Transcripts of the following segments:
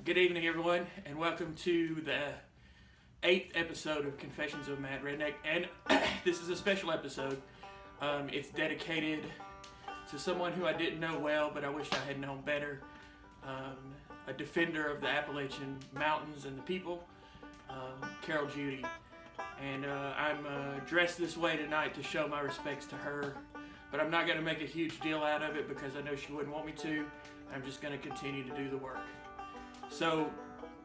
Good evening, everyone, and welcome to the 8th episode of Confessions of a Mad Redneck. And this is a special episode. It's dedicated to someone who I didn't know well, but I wish I had known better. A defender of the Appalachian Mountains and the people, Carol Judy. And I'm dressed this way tonight to show my respects to her. But I'm not going to make a huge deal out of it because I know she wouldn't want me to. I'm just going to continue to do the work. So,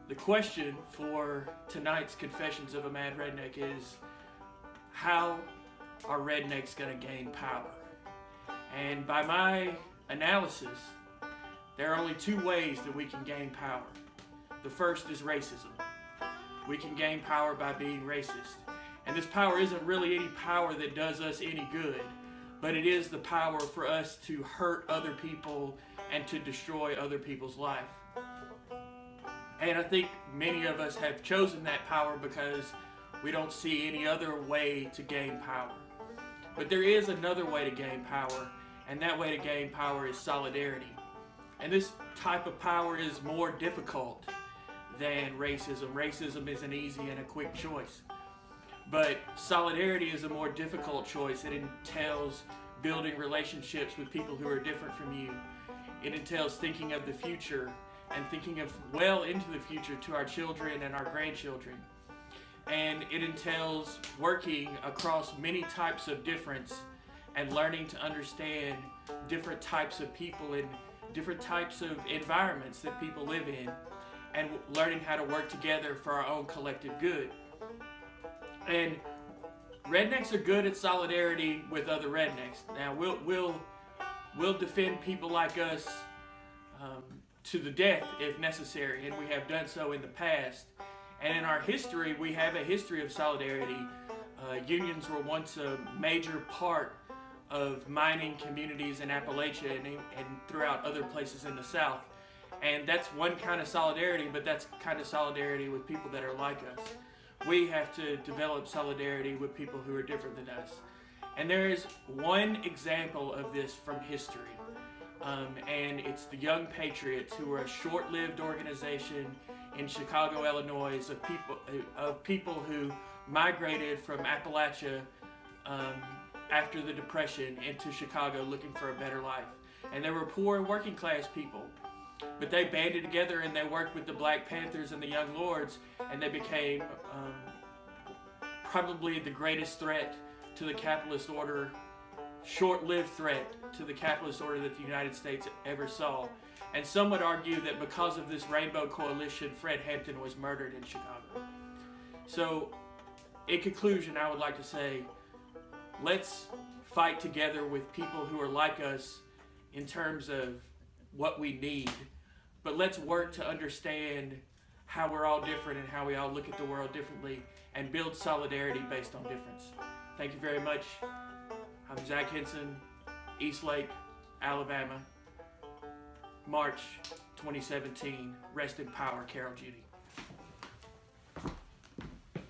the question for tonight's Confessions of a Mad Redneck is, how are rednecks going to gain power? And by my analysis, there are only two ways that we can gain power. The first is racism. We can gain power by being racist. And this power isn't really any power that does us any good, but it is the power for us to hurt other people and to destroy other people's life. And I think many of us have chosen that power because we don't see any other way to gain power. But there is another way to gain power, and that way to gain power is solidarity. And this type of power is more difficult than racism. Racism is an easy and a quick choice. But solidarity is a more difficult choice. It entails building relationships with people who are different from you. It entails thinking of the future and thinking of well into the future to our children and our grandchildren. And it entails working across many types of difference and learning to understand different types of people and different types of environments that people live in, and learning how to work together for our own collective good. And rednecks are good at solidarity with other rednecks. Now we'll defend people like us to the death if necessary, and we have done so in the past. And in our history, we have a history of solidarity. Unions were once a major part of mining communities in Appalachia and throughout other places in the South. And that's one kind of solidarity, but that's kind of solidarity with people that are like us. We have to develop solidarity with people who are different than us. And there is one example of this from history. And it's the Young Patriots, who were a short-lived organization in Chicago, Illinois, of people who migrated from Appalachia after the Depression into Chicago looking for a better life. And they were poor and working class people. But they banded together and they worked with the Black Panthers and the Young Lords, and they became probably the greatest threat to the capitalist order, short-lived threat to the capitalist order that the United States ever saw. And some would argue that because of this Rainbow Coalition, Fred Hampton was murdered in Chicago. So, in conclusion, I would like to say, let's fight together with people who are like us in terms of what we need, but let's work to understand how we're all different and how we all look at the world differently and build solidarity based on difference. Thank you very much. I'm Zach Henson, Eastlake, Alabama, March 2017. Rest in power, Carol Judy.